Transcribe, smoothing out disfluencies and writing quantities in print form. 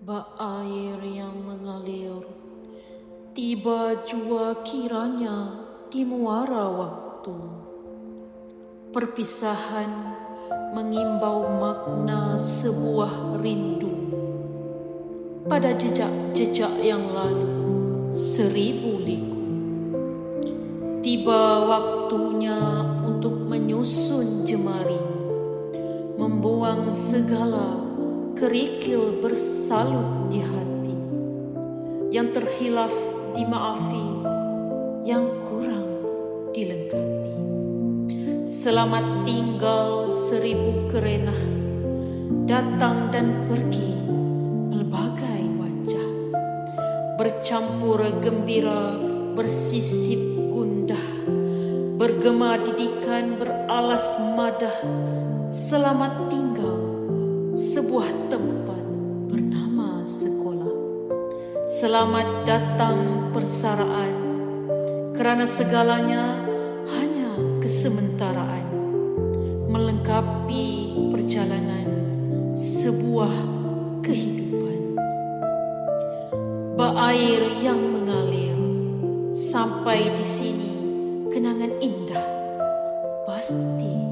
Bak air yang mengalir, tiba jua kiranya di muara waktu. Perpisahan mengimbau makna sebuah rindu. Pada jejak-jejak yang lalu, 1000 liku. Tiba waktunya untuk menyusun jemari, membuang segala kerikil bersalut di hati. Yang terhilaf dimaafi, yang kurang dilengkapi. Selamat tinggal 1000 kerenah, datang dan pergi pelbagai wajah. Bercampur gembira, bersisip gundah, bergema didikan, beralas madah. Selamat tinggal sebuah tempat bernama sekolah. Selamat datang persaraan, kerana segalanya hanya kesementaraan, melengkapi perjalanan sebuah kehidupan. Bak air yang mengalir, sampai di sini kenangan indah pasti